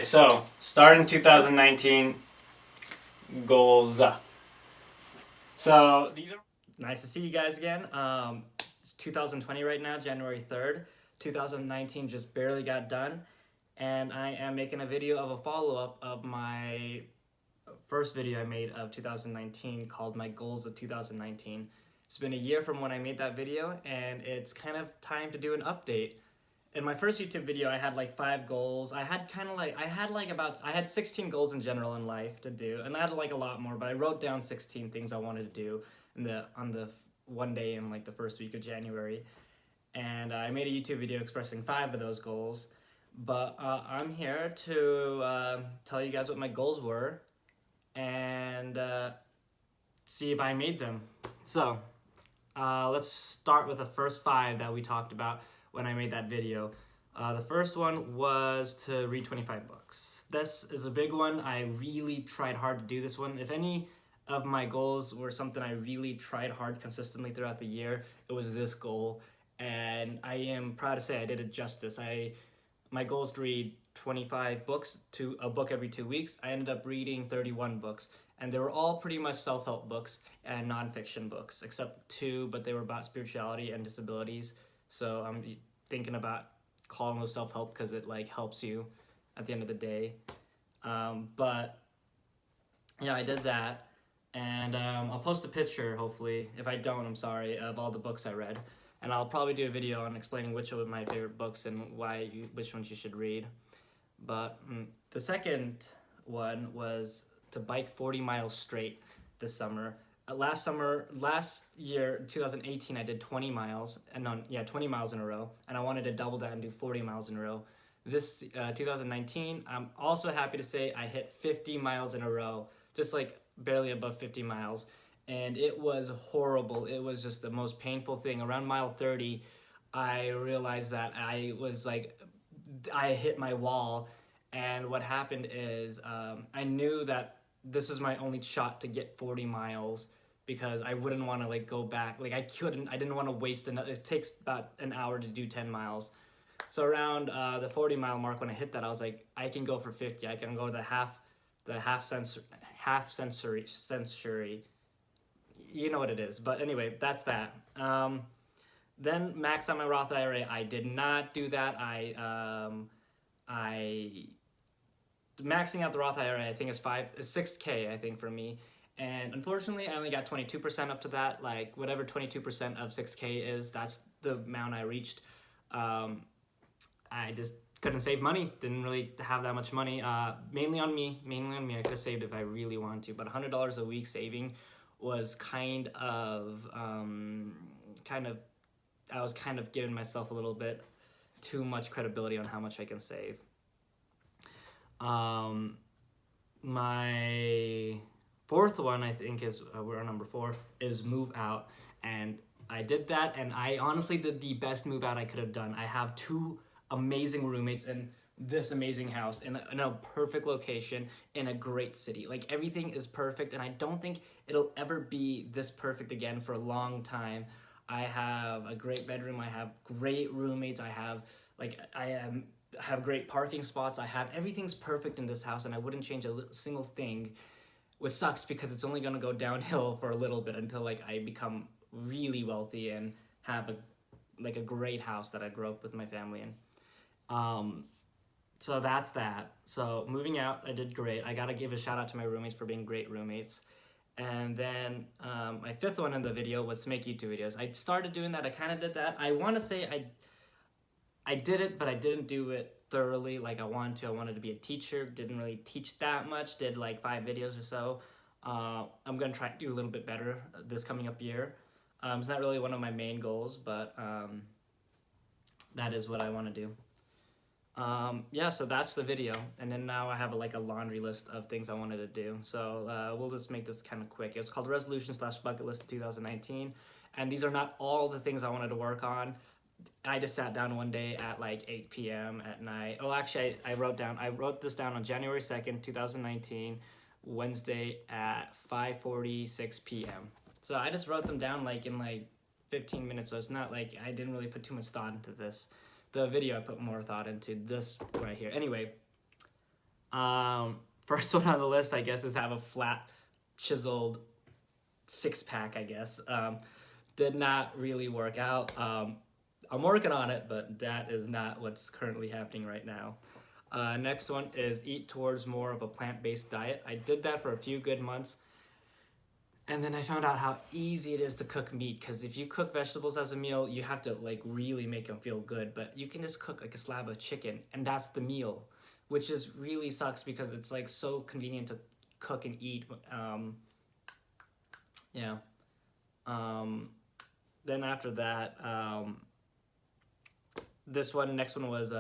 So, starting 2019 goals. So, these are nice to see you guys again. It's 2020 right now, January 3rd. 2019 just barely got done, and I am making a video of a follow-up of my first video I made of 2019 called My Goals of 2019. It's been a year from when I made that video, and it's kind of time to do an update. In my first YouTube video, I had like 5 goals. I had 16 goals in general in life to do, and I had like a lot more, but I wrote down 16 things I wanted to do on the one day in like the first week of January. And I made a YouTube video expressing 5 of those goals. But I'm here to tell you guys what my goals were and see if I made them. So let's start with the first 5 that we talked about when I made that video. The first one was to read 25 books. This is a big one. I really tried hard to do this one. If any of my goals were something I really tried hard consistently throughout the year, it was this goal. And I am proud to say I did it justice. My goal is to read 25 books, to a book every 2 weeks. I ended up reading 31 books, and they were all pretty much self-help books and nonfiction books, except 2, but they were about spirituality and disabilities. So I'm thinking about calling those self-help because it like helps you at the end of the day. But yeah, I did that, and I'll post a picture, hopefully. If I don't, I'm sorry, of all the books I read. And I'll probably do a video on explaining which are my favorite books and which ones you should read. But the second one was to bike 40 miles straight this summer. Last year, 2018, I did 20 miles, 20 miles in a row, and I wanted to double that and do 40 miles in a row. This 2019, I'm also happy to say I hit 50 miles in a row, just like barely above 50 miles, and it was horrible. It was just the most painful thing. Around mile 30, I realized that I hit my wall, and what happened is I knew that this was my only shot to get 40 miles, because I wouldn't want to like go back. Like I didn't want to waste it takes about an hour to do 10 miles. So around the 40 mile mark, when I hit that, I was like, I can go for 50. I can go to the half century. You know what it is. But anyway, that's that. Then max out my Roth IRA. I did not do that. Maxing out the Roth IRA, I think is 6K, I think, for me. And unfortunately, I only got 22% up to that. Like, whatever 22% of 6K is, that's the amount I reached. I just couldn't save money. Didn't really have that much money. Mainly on me. I could have saved if I really wanted to. But $100 a week saving was I was kind of giving myself a little bit too much credibility on how much I can save. My fourth one, I think, is we're on number 4, is move out. And I did that, and I honestly did the best move out I could have done. I have 2 amazing roommates in this amazing house in a perfect location in a great city. Like, everything is perfect, and I don't think it'll ever be this perfect again for a long time. I have a great bedroom. I have great roommates. I have great parking spots. Everything's perfect in this house, and I wouldn't change a single thing, which sucks because it's only going to go downhill for a little bit until like I become really wealthy and have a great house that I grew up with my family in. So that's that. So moving out, I did great. I got to give a shout out to my roommates for being great roommates. And then my 5th one in the video was to make YouTube videos. I started doing that. I kind of did that. I want to say I did it, but I didn't do it thoroughly like I wanted to. I wanted to be a teacher. Didn't really teach that much. Did like 5 videos or so. I'm going to try to do a little bit better this coming up year. It's not really one of my main goals, but that is what I want to do. So that's the video. And then now I have a laundry list of things I wanted to do. So we'll just make this kind of quick. It's called Resolution/Bucket List of 2019. And these are not all the things I wanted to work on. I just sat down one day at like 8 p.m. at night. Oh, actually, I wrote this down on January 2nd, 2019, Wednesday at 5:46 p.m. So I just wrote them down in 15 minutes. So it's not like I didn't really put too much thought into this. The video I put more thought into, this right here. Anyway, First one on the list, I guess, is have a flat, chiseled six-pack, I guess. Did not really work out. I'm working on it, but that is not what's currently happening right now. Next one is eat towards more of a plant-based diet. I did that for a few good months, and then I found out how easy it is to cook meat, because if you cook vegetables as a meal, you have to like really make them feel good, but you can just cook like a slab of chicken and that's the meal, which is really sucks because it's like so convenient to cook and eat. Yeah. Um, then after that, next one was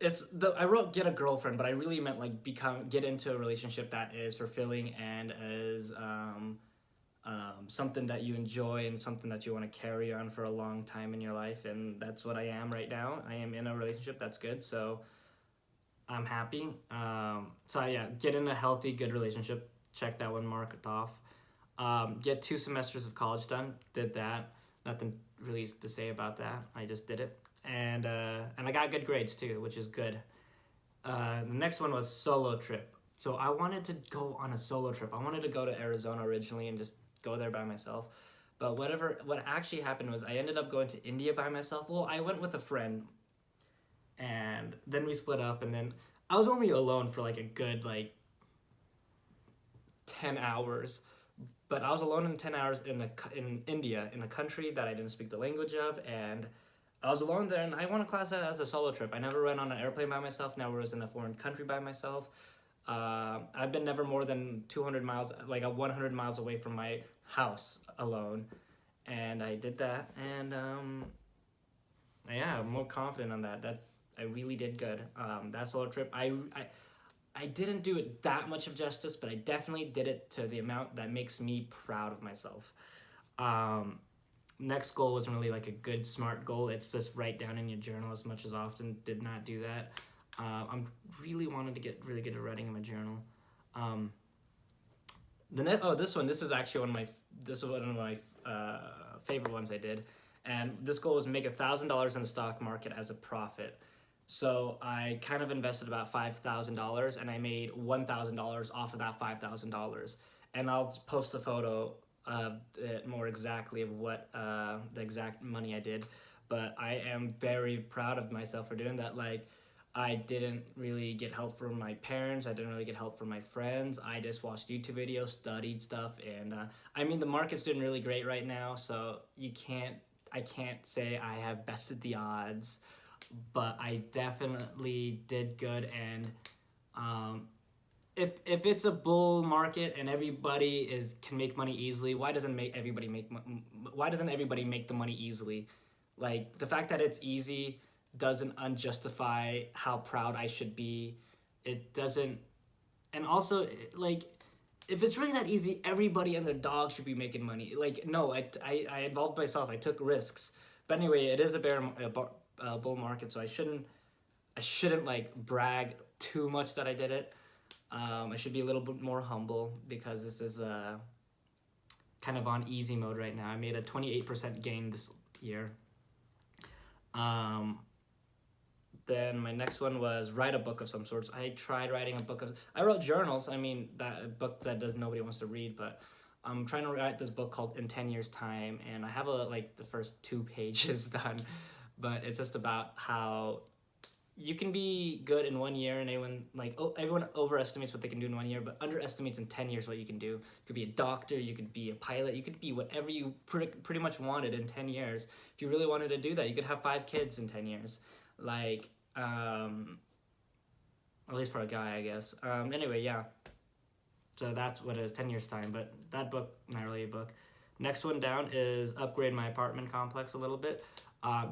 it's the I wrote get a girlfriend, but I really meant like get into a relationship that is fulfilling and is something that you enjoy and something that you want to carry on for a long time in your life, and that's what I am right now. I am in a relationship that's good, so I'm happy. So yeah, get in a healthy, good relationship. Check that one, mark it off. Get 2 semesters of college done. Did that. Nothing really to say about that. I just did it, and I got good grades too, which is good. The next one was solo trip. So I wanted to go on a solo trip. I wanted to go to Arizona originally and just go there by myself. But what actually happened was I ended up going to India by myself. Well, I went with a friend, and then we split up, and then I was only alone for like a good like 10 hours. But I was alone in 10 hours in India, in a country that I didn't speak the language of, and I was alone there, and I went to class as a solo trip. I never went on an airplane by myself, never was in a foreign country by myself. I've been never more than 200 miles, like 100 miles away from my house alone, and I did that, and yeah, I'm more confident on that. That I really did good. That solo trip, I didn't do it that much of justice, but I definitely did it to the amount that makes me proud of myself. Next goal wasn't really like a good, smart goal. It's just write down in your journal as much as often. Did not do that. I'm really wanted to get really good at writing in my journal. This is actually this is one of my favorite ones I did, and this goal was make $1,000 in the stock market as a profit. So I kind of invested about $5,000, and I made $1,000 off of that $5,000. And I'll post a photo of it more exactly of what the exact money I did. But I am very proud of myself for doing that. Like, I didn't really get help from my parents. I didn't really get help from my friends. I just watched YouTube videos, studied stuff, and I mean the market's doing really great right now. So I can't say I have bested the odds, but I definitely did good. And if it's a bull market and everybody can make money easily, why doesn't everybody make the money easily? Like, the fact that it's easy doesn't unjustify how proud I should be. It doesn't, and also like, if it's really that easy, everybody and their dog should be making money. Like, no, I involved myself. I took risks. But anyway, it is a bull market, so I shouldn't like brag too much that I did it. I should be a little bit more humble because this is kind of on easy mode right now. I made a 28% gain this year. Then my next one was write a book of some sorts. I tried writing a book I wrote journals. I mean, that book that nobody wants to read, but I'm trying to write this book called In 10 Years Time, and I have the first 2 pages done, but it's just about how you can be good in 1 year, and everyone overestimates what they can do in 1 year, but underestimates in 10 years what you can do. You could be a doctor, you could be a pilot, you could be whatever you pretty much wanted in 10 years. If you really wanted to do that, you could have 5 kids in 10 years. Like, at least for a guy, I guess. Anyway, yeah. So that's what it is, 10 years time, but that book, not really a book. Next one down is upgrade my apartment complex a little bit.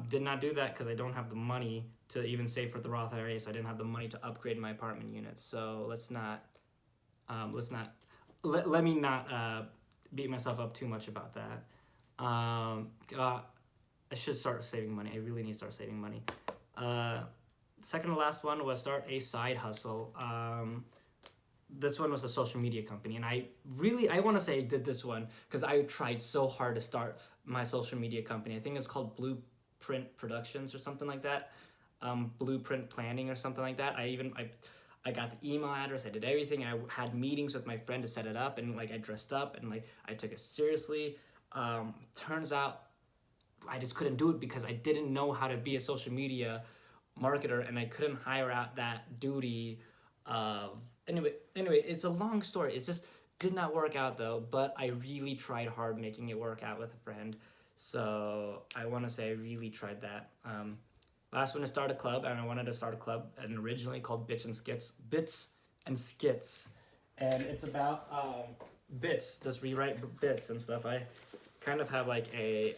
Did not do that because I don't have the money to even save for the Roth IRA, so I didn't have the money to upgrade my apartment units. So let me not beat myself up too much about that. I should start saving money. I really need to start saving money. Second to last one was start a side hustle. This one was a social media company, and I want to say I did this one because I tried so hard to start my social media company. I think it's called Blueprint Productions or something like that. Blueprint Planning or something like that. I got the email address, I did everything. I had meetings with my friend to set it up, and like I dressed up and like I took it seriously. Turns out I just couldn't do it because I didn't know how to be a social media marketer, and I couldn't hire out that duty of anyway, it's a long story. It just did not work out though, but I really tried hard making it work out with a friend. So I want to say I really tried that. Last one to start a club, and I wanted to start a club, and originally called Bits and Skits, and it's about bits, just rewrite bits and stuff. I kind of have like a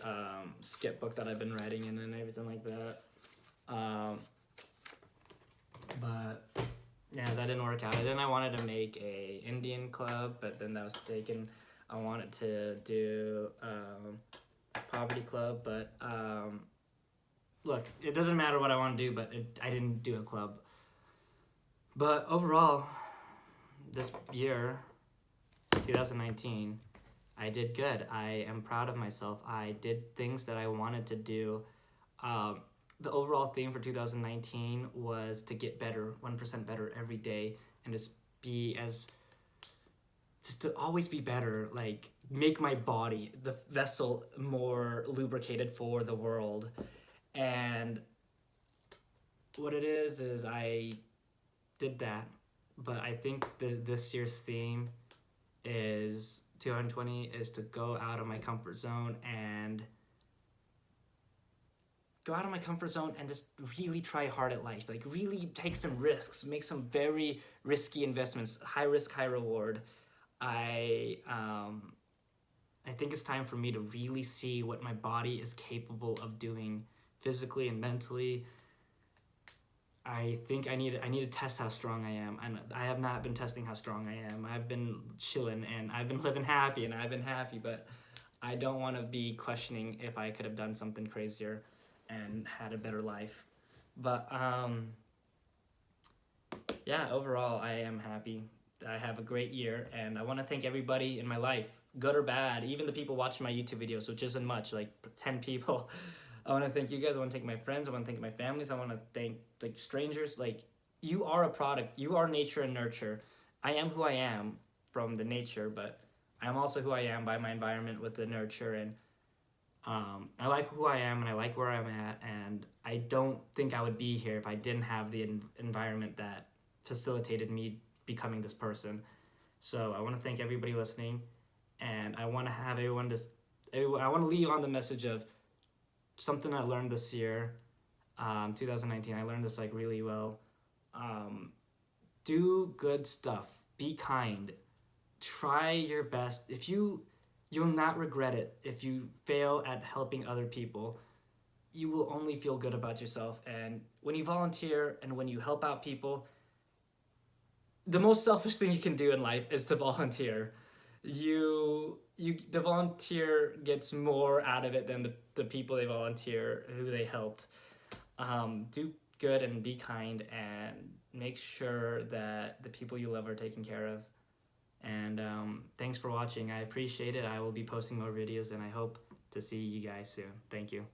skit book that I've been writing in and everything like that. But yeah, that didn't work out. And then I wanted to make a Indian club, but then that was taken. I wanted to do a poverty club, but look, it doesn't matter what I want to do, but I didn't do a club. But overall, this year, 2019, I did good. I am proud of myself. I did things that I wanted to do. The overall theme for 2019 was to get better, 1% better every day, and just to always be better, like make my body, the vessel, more lubricated for the world. And what it is I did that. But I think this year's theme is 2020 is to go out of my comfort zone and just really try hard at life. Like really take some risks, make some very risky investments, high risk, high reward. I think it's time for me to really see what my body is capable of doing physically and mentally. I think I need to test how strong I am, and I have not been testing how strong I am. I've been chilling, and I've been living happy, and I've been happy, but I don't want to be questioning if I could have done something crazier and had a better life. But yeah, overall, I am happy. I have a great year, and I want to thank everybody in my life, good or bad, even the people watching my YouTube videos, which isn't much, like 10 people. I want to thank you guys. I want to thank my friends. I want to thank my families. I want to thank like strangers. Like, you are a product. You are nature and nurture. I am who I am from the nature, but I'm also who I am by my environment with the nurture. And I like who I am, and I like where I'm at. And I don't think I would be here if I didn't have the environment that facilitated me becoming this person. So I want to thank everybody listening, and I want to have I want to leave on the message of something I learned this year, 2019. I learned this like really well. Do good stuff. Be kind. Try your best. You'll not regret it if you fail at helping other people. You will only feel good about yourself. And when you volunteer and when you help out people, the most selfish thing you can do in life is to volunteer. The volunteer gets more out of it than the people they volunteer who they helped. Do good and be kind, and make sure that the people you love are taken care of. And thanks for watching. I appreciate it. I will be posting more videos, and I hope to see you guys soon. Thank you.